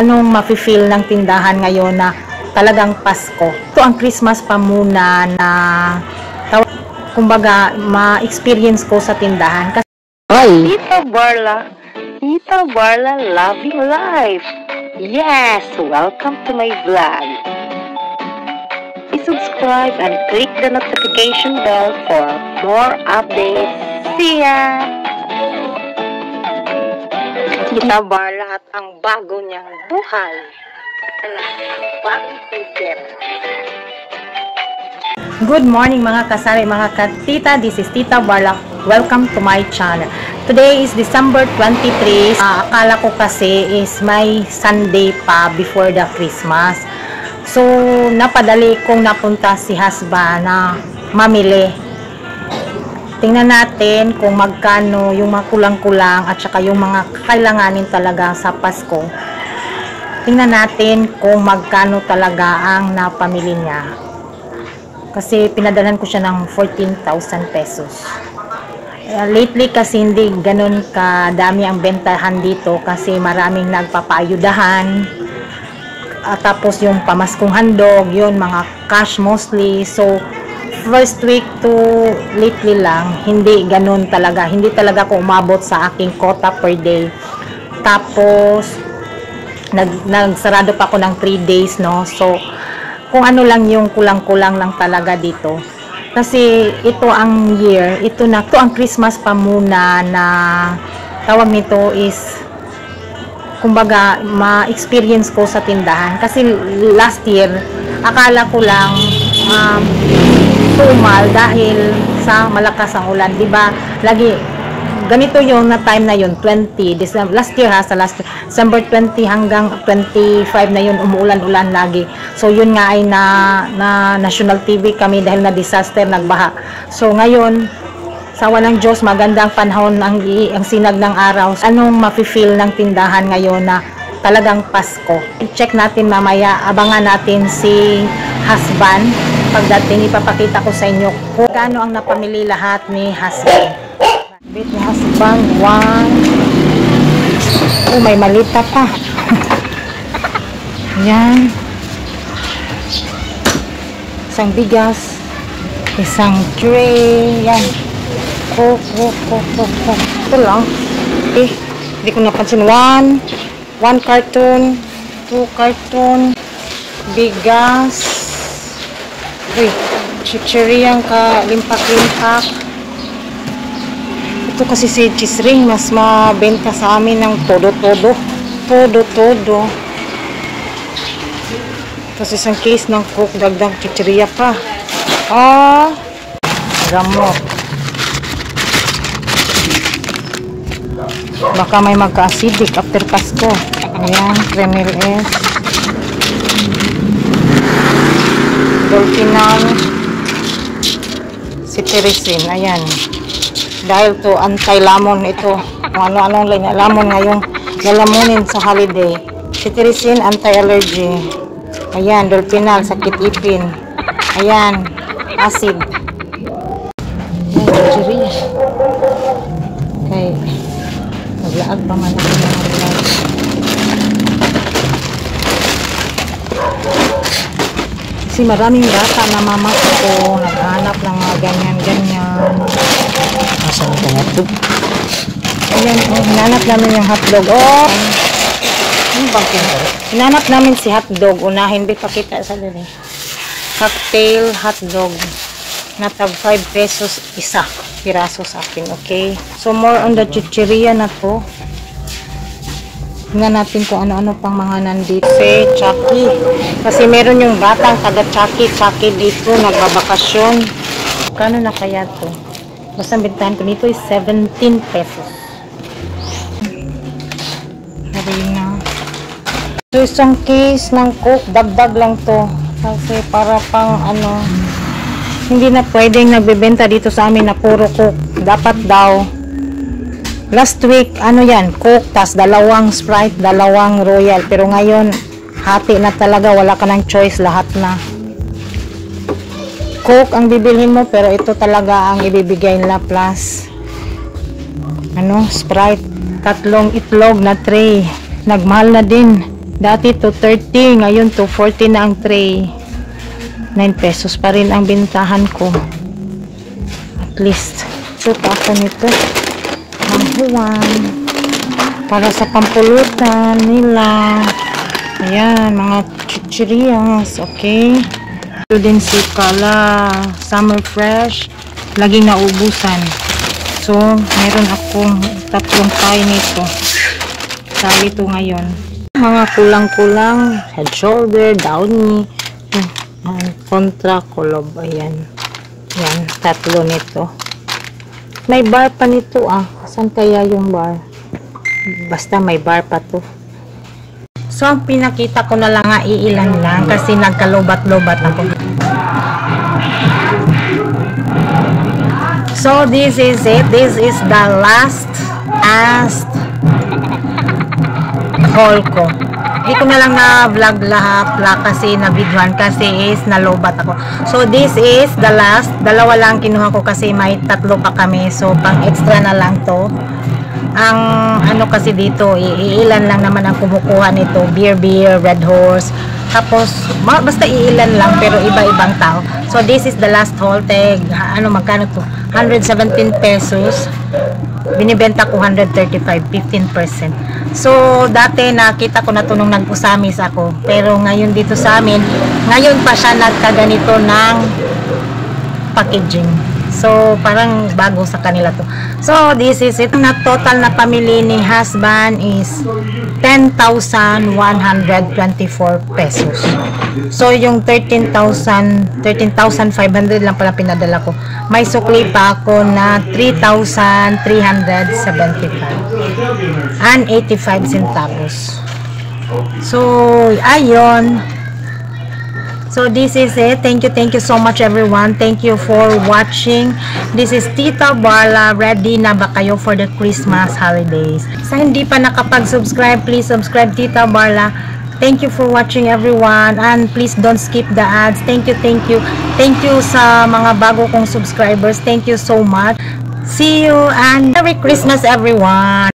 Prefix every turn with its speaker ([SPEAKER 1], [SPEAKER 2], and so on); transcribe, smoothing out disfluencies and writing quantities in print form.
[SPEAKER 1] Anong mafe-feel ng tindahan ngayon na talagang Pasko? Ito ang Christmas pa muna na kumbaga ma-experience ko sa tindahan. Kasi
[SPEAKER 2] Tita Barla loving life. Yes, welcome to my vlog. Please subscribe and click the notification bell for more updates. See ya! Tita Barla at ang bago niyang buhay. Bagong ticket.
[SPEAKER 1] Good morning mga kasari, mga katita. This is Tita Barla. Welcome to my channel. Today is December 23. Akala ko kasi is may Sunday pa before the Christmas. So, napadali kong napunta si husband na mamili. Tingnan natin kung magkano yung mga kulang-kulang at saka yung mga kailanganin talaga sa Pasko. Tingnan natin kung magkano talaga ang napamili niya. Kasi pinadalan ko siya ng 14,000 pesos. Lately kasi hindi ganun kadami ang bentahan dito kasi maraming nagpapaayudahan. Tapos yung pamaskong handog, yun mga cash mostly. So, first week to lately lang, hindi ganun talaga. Hindi talaga ako umabot sa aking quota per day. Tapos, nagsarado pa ako ng 3 days, no? So, kung ano lang yung kulang-kulang lang talaga dito. Kasi ito ang year, ito ang Christmas pa muna na tawag nito is kumbaga ma-experience ko sa tindahan. Kasi last year, akala ko lang tumal dahil sa malakas ang ulan, di ba? Lagi ganito yung na time na yun, 20 December, last year sa December 20 hanggang 25 na yun, umuulan-ulan lagi. So yun nga ay na national TV kami dahil na disaster, nagbaha. So ngayon, sawa ng Diyos, magandang panahon ang sinag ng araw. Anong mafe-feel ng tindahan ngayon na talagang Pasko? Check natin mamaya, abangan natin si husband. Pagdating, ipapakita ko sa inyo kung gaano ang napamili lahat ni husband. Bit ni husband, 1. Oh, may malita pa. Yan. Isang bigas. Isang tray. Yan. Ito lang. Eh, hindi ko napansin. 1 carton. 2 carton. Bigas. Uy, chichiriyang ka limpak-limpak. Ito kasi si cheese ring, mas mabenta sa amin ng todo-todo. Todo-todo. Tapos isang case ng Coke, dagdag chichiriya pa. Gamot. Baka may magka-acidic after Pasko. Ayan, Kremil S. Dolphinal. Cetirizine. Ayan. Dahil to anti-lamon ito. Kung ano-anong lamon ngayong lalamunin sa holiday. Cetirizine, anti-allergy. Ayan, Dolphinal, sakit ipin. Ayan, acid. Ayan, okay. Maglaag pa man ako ng maglaag. Kasi maraming bata na mama ko naghanap ng mga ganyan-ganyan. Asan ito nga ito? Ayan, hinanap namin yung hotdog. Ano bang pinto? Hinanap namin si hotdog. Unahin, pakita sa dali. Cocktail hotdog. Natag 5 pesos isa. Piraso sa akin, okay? So, more on the chichirya na to. Tingnan natin kung ano-ano pang mga nandito. Chucky. Kasi meron yung batang taga Chucky dito, nagbabakasyon. Kano na kaya to? Basta ang bintahan ko nito is 17 pesos. Harina. So, isang case ng Coke, dagdag lang to. Kasi para pang ano, hindi na pwedeng nagbebenta dito sa amin na puro Coke. Dapat daw last week, ano yan, Coke, tas 2 Sprite, 2 Royal. Pero ngayon, hati na talaga, wala ka ng choice, lahat na. Coke ang bibilhin mo, pero ito talaga ang ibibigay nila plus, Sprite. 3 itlog na tray. Nagmahal na din. Dati to 30, ngayon to 40 na ang tray. 9 pesos pa rin ang bintahan ko. At least, ito ako nito. Mahuwan. Para sa pampulutan nila. Ayan, mga chichirias. Okay. Ito din si Kala. Summer Fresh. Laging naubusan. So, meron akong 3 pie nito. Sali ito ngayon. Mga kulang-kulang. Head shoulder, downy. Contra Colob. Ayan. Yan, 3 nito. May bar pa nito ah. Saan kaya yung bar? Basta may bar pa to. So, ang pinakita ko na lang nga iilan lang kasi nagkalobat-lobat ako. So, this is it. This is the last haul ko. Hindi ko na lang na vlog lahat kasi na videoan kasi is nalobat ako. So this is the last. 2 lang kinuha ko kasi may 3 pa kami. So pang extra na lang to. Ang ano kasi dito, iilan lang naman ang kumukuha nito. Beer, Red Horse. Tapos basta iilan lang pero iba-ibang tao. So this is the last haul. Magkano to? 117 pesos. Binibenta ko 135, 15%. So, dati nakita ko na ito nung nag-usamis ako. Pero ngayon dito sa amin, ngayon pa siya nagkaganito ng packaging. So, parang bago sa kanila to. So, this is it. Na total na pamili ni husband is 10,124 pesos. So, yung 13,500 lang pala pinadala ko. May sukli pa ako na 3,375 and 85 centavos. So, ayun. So, this is it. Thank you so much everyone. Thank you for watching. This is Tita Barla. Ready na ba kayo for the Christmas holidays? Sa hindi pa nakapag-subscribe, please subscribe Tita Barla. Thank you for watching everyone. And please don't skip the ads. Thank you. Thank you sa mga bago kong subscribers. Thank you so much. See you and Merry Christmas everyone.